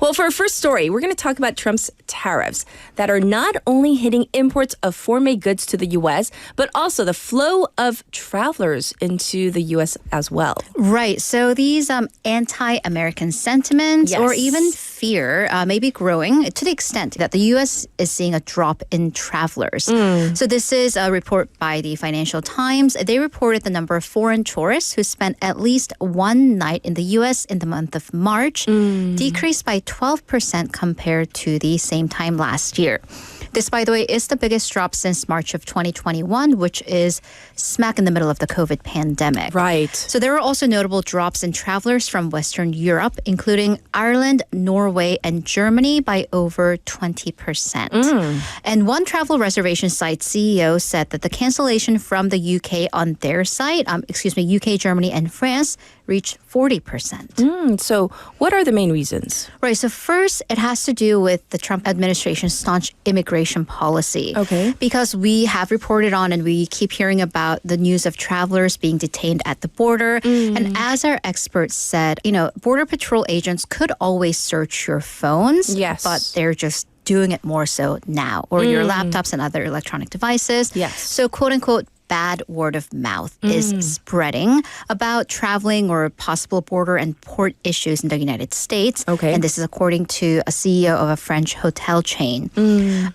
Well, for our first story, we're going to talk about Trump's tariffs that are not only hitting imports of foreign-made goods to the U.S., but also the flow of travelers into the U.S. as well. Right. So these anti-American sentiments or even fear may be growing to the extent that the U.S. is seeing a drop in travelers. So this is a report by the Financial Times. They reported the number of foreign tourists who spent at least one night in the U.S. in the month of March decreased by 12% compared to the same time last year. This, by the way, is the biggest drop since March of 2021, which is smack in the middle of the COVID pandemic. Right. So there are also notable drops in travelers from Western Europe, including Ireland, Norway, and Germany by over 20%. And one travel reservation site CEO said that the cancellation from the UK on their site, UK, Germany, and France reached 40%. So what are the main reasons? Right. So first, it has to do with the Trump administration's staunch immigration policy. Okay. Because we have reported on and we keep hearing about the news of travelers being detained at the border. And as our experts said, Border Patrol agents could always search your phones. Yes. But they're just doing it more so now, or your laptops and other electronic devices. Yes. So quote unquote, bad word of mouth is spreading about traveling or possible border and port issues in the United States. Okay. And this is according to a CEO of a French hotel chain.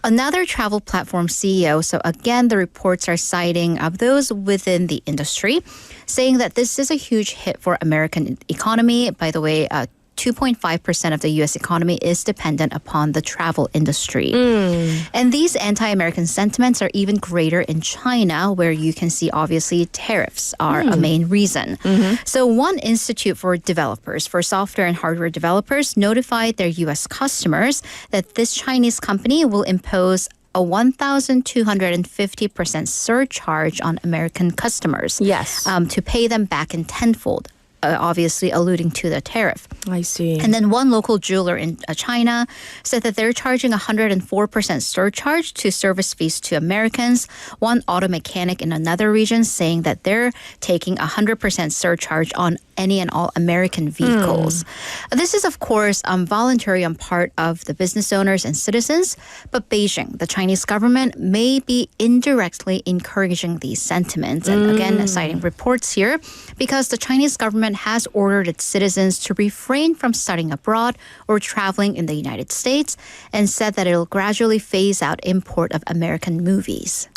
Another travel platform CEO, so again, the reports are citing of those within the industry, saying that this is a huge hit for American economy. By the way, 2.5% of the U.S. economy is dependent upon the travel industry. And these anti-American sentiments are even greater in China, where you can see, obviously, tariffs are a main reason. So one institute for developers, for software and hardware developers, notified their U.S. customers that this Chinese company will impose a 1,250% surcharge on American customers. Yes. To pay them back in tenfold. Obviously alluding to the tariff. I see. And then one local jeweler in China said that they're charging 104% surcharge to service fees to Americans. One auto mechanic in another region saying that they're taking 100% surcharge on any and all American vehicles. This is, of course, voluntary on part of the business owners and citizens, but Beijing, the Chinese government, may be indirectly encouraging these sentiments. And again, citing reports here, because the Chinese government has ordered its citizens to refrain from studying abroad or traveling in the United States and said that it'll gradually phase out import of American movies.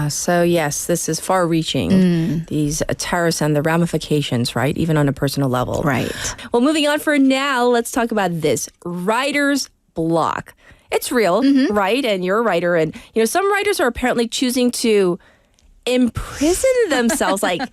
So yes, this is far-reaching, these tariffs and the ramifications, right? Even on a personal level. Right. Well, moving on for now, let's talk about this. Writer's block. It's real, right? And you're a writer. And, some writers are apparently choosing to imprison themselves, like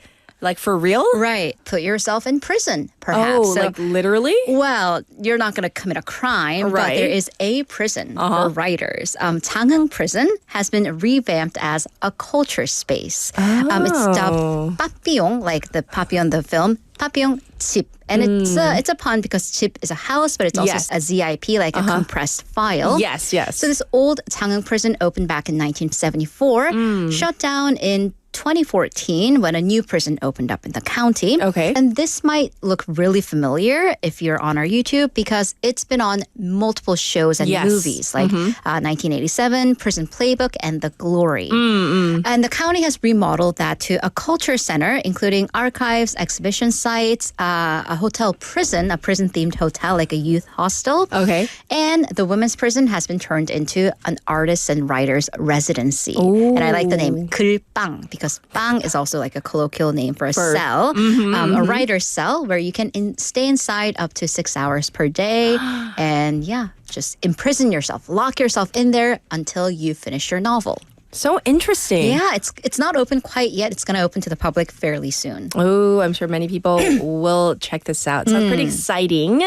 for real? Right. Put yourself in prison, perhaps. Oh, like literally? Well, you're not going to commit a crime, but there is a prison for writers. 장흥 prison has been revamped as a culture space. It's dubbed Papillon, like the Papillon, the film, Papillon Chip. And it's a pun because chip is a house, but it's also a ZIP, like a compressed file. Yes. So this old 장흥 prison opened back in 1974, shut down in 2014 when a new prison opened up in the county. Okay. And this might look really familiar if you're on our YouTube because it's been on multiple shows and movies like 1987, Prison Playbook, and The Glory. And the county has remodeled that to a culture center, including archives, exhibition sites, a hotel prison, a prison-themed hotel like a youth hostel. Okay. And the women's prison has been turned into an artist and writer's residency. And I like the name 글방 because bang is also like a colloquial name for a cell, a writer's cell where you can stay inside up to 6 hours per day and just imprison yourself, lock yourself in there until you finish your novel. So interesting. Yeah, it's not open quite yet. It's going to open to the public fairly soon. Oh, I'm sure many people will check this out. Sounds pretty exciting.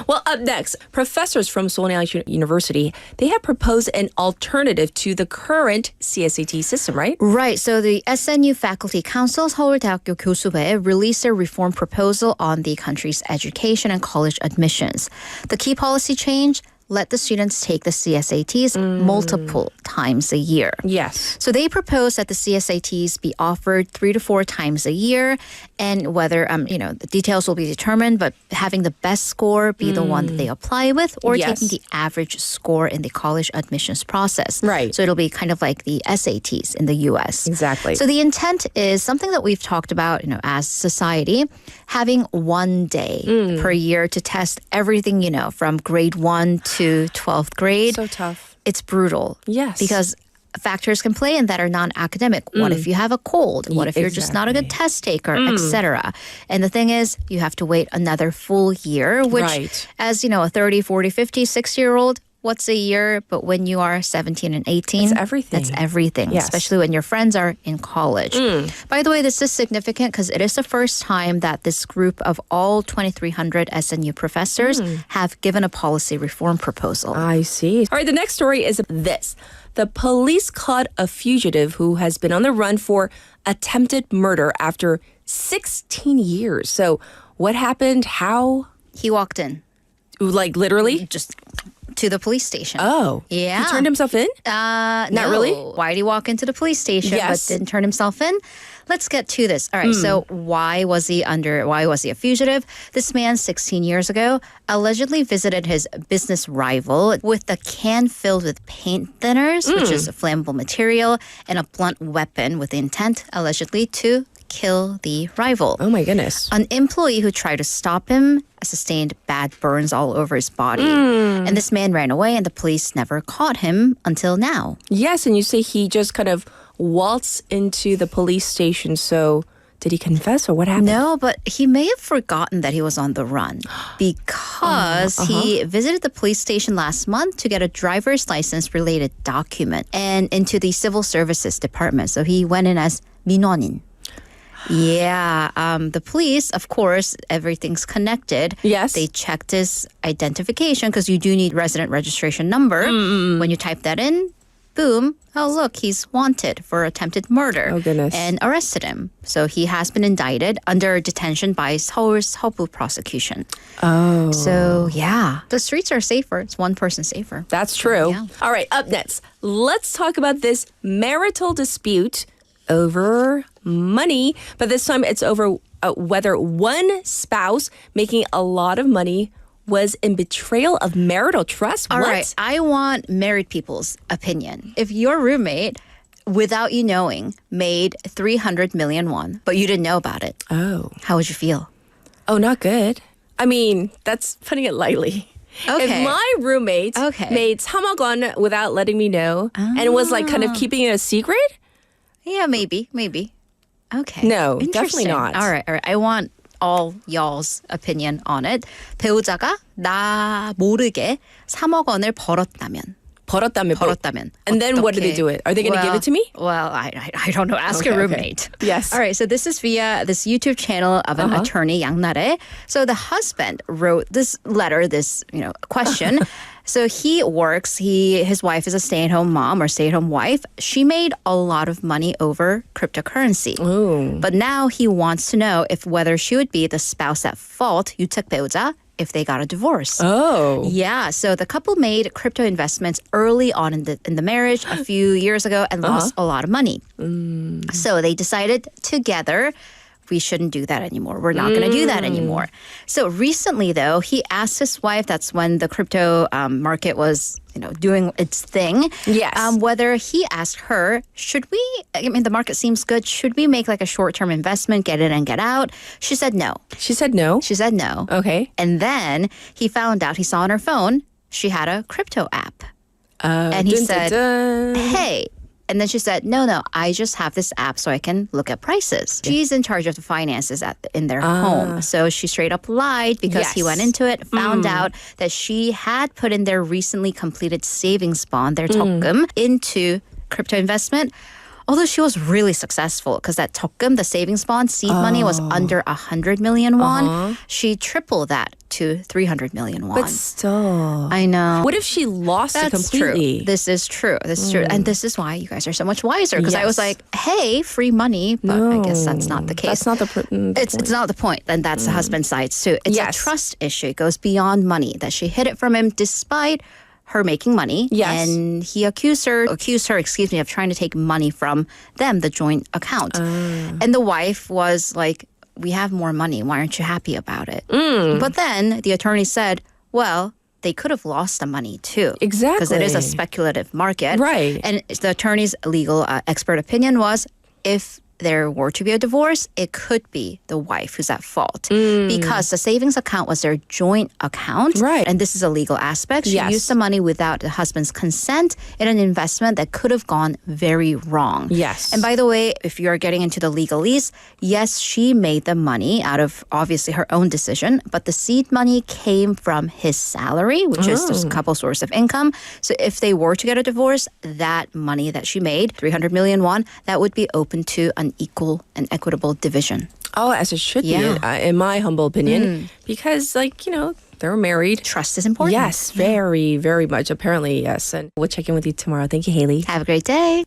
Well, up next, professors from Seoul University, they have proposed an alternative to the current CSAT system, right? Right. So the SNU Faculty Council, 서울대학교 교수회, released a reform proposal on the country's education and college admissions. The key policy change, let the students take the CSATs multiple times a year. Yes. So they propose that the CSATs be offered 3 to 4 times a year, and whether the details will be determined, but having the best score be the one that they apply with, or Yes. taking the average score in the college admissions process. Right. So it'll be kind of like the SATs in the U.S. Exactly. So the intent is something that we've talked about, as society, having one day per year to test everything, from grade 1 to 12th grade. So tough. It's brutal. Yes. Because factors can play in that are non-academic. What if you have a cold? What if you're just not a good test taker, etc.? And the thing is, you have to wait another full year, which Right. as, a 30, 40, 50, 60-year-old, what's a year? But when you are 17 and 18, That's everything. That's everything, Yes. especially when your friends are in college. By the way, this is significant because it is the first time that this group of all 2,300 SNU professors have given a policy reform proposal. I see. All right, the next story is this. The police caught a fugitive who has been on the run for attempted murder after 16 years. So what happened? How? He walked in Like literally? just to the police station. Oh. Yeah. He turned himself in? Not really? Why did he walk into the police station Yes. but didn't turn himself in? Let's get to this. All right, so why was he a fugitive? This man 16 years ago allegedly visited his business rival with a can filled with paint thinners, which is a flammable material, and a blunt weapon with the intent, allegedly, to kill the rival. Oh my goodness. An employee who tried to stop him sustained bad burns all over his body. And this man ran away, and the police never caught him until now. Yes, and you say he just kind of waltzed into the police station. So did he confess or what happened? No, but he may have forgotten that he was on the run because he visited the police station last month to get a driver's license related document and into the civil services department. So he went in as 민원인. Yeah, the police, of course, everything's connected. Yes. They checked his identification because you do need resident registration number. When you type that in, boom, oh, look, he's wanted for attempted murder. Oh, goodness. And arrested him. So he has been indicted under detention by Seoul's 서부 prosecution. Oh. So, yeah, the streets are safer. It's one person safer. That's true. Yeah. All right, up next, let's talk about this marital dispute over money, but this time it's over whether one spouse making a lot of money was in betrayal of marital trust. All What? right, I want married people's opinion. If your roommate, without you knowing, made 300 million won, but you didn't know about it, Oh. how would you feel? Oh, not good. I mean, that's putting it lightly. Okay. If my roommate Okay. made 3억 won without letting me know and was like kind of keeping it a secret, Yeah, maybe. Okay. No, definitely Interesting. not. All right. I want all y'all's opinion on it. 배우자가 나 모르게 3억 원을 벌었다면. 벌었다면. And then what do they do it? Are they going to give it to me? Well, I don't know. Ask your Okay, okay. roommate. Yes. All right. So this is via this YouTube channel of an attorney, Yang Nare. So the husband wrote this letter, this question. So he works. His wife is a stay-at-home mom or stay-at-home wife. She made a lot of money over cryptocurrency. Ooh. But now he wants to know whether she would be the spouse at fault, 유책 배우자, if they got a divorce. Oh. Yeah, so the couple made crypto investments early on in the marriage a few years ago and lost a lot of money. So they decided together, we shouldn't do that anymore. We're not going to do that anymore. So recently, though, he asked his wife, that's when the crypto market was doing its thing. Yes. Whether he asked her, the market seems good. Should we make like a short-term investment, get in and get out? She said no. She said no. She said no. Okay. And then he found out, he saw on her phone, she had a crypto app. And he dun, said, dun, dun. hey. And then she said, no, I just have this app so I can look at prices. She's in charge of the finances in their home. So she straight up lied because he Yes. went into it, found out that she had put in their recently completed savings bond, their 적금, into crypto investment. although she was really successful because that 적금, the savings bond seed money was under 100 million won. She tripled that to 300 million won. But still. I know. What if she lost it That's completely? true. This is true. This is true. And this is why you guys are so much wiser. Because I was Yes. like, hey, free money. But I guess that's not the case. That's not the point. It's not the point. And that's the husband's side too. It's a Yes. trust issue. It goes beyond money. That she hid it from him despite her making money. Yes. And he accused her, of trying to take money from them, the joint account. And the wife was like, we have more money. Why aren't you happy about it? But then the attorney said, well, they could have lost the money too. Exactly. Because it is a speculative market. Right. And the attorney's legal expert opinion was if there were to be a divorce, it could be the wife who's at fault. Because the savings account was their joint account. Right. And this is a legal aspect. She Yes. used the money without the husband's consent in an investment that could have gone very wrong. Yes. And by the way, if you're getting into the legalese, yes, she made the money out of obviously her own decision, but the seed money came from his salary, which is just a couple source of income. So if they were to get a divorce, that money that she made, 300 million won, that would be open to an equal and equitable division. Oh, as it should Yeah. be, in my humble opinion. Because, like, they're married. Trust is important. Yes, very, very much. Apparently, yes. And we'll check in with you tomorrow. Thank you, Haley. Have a great day.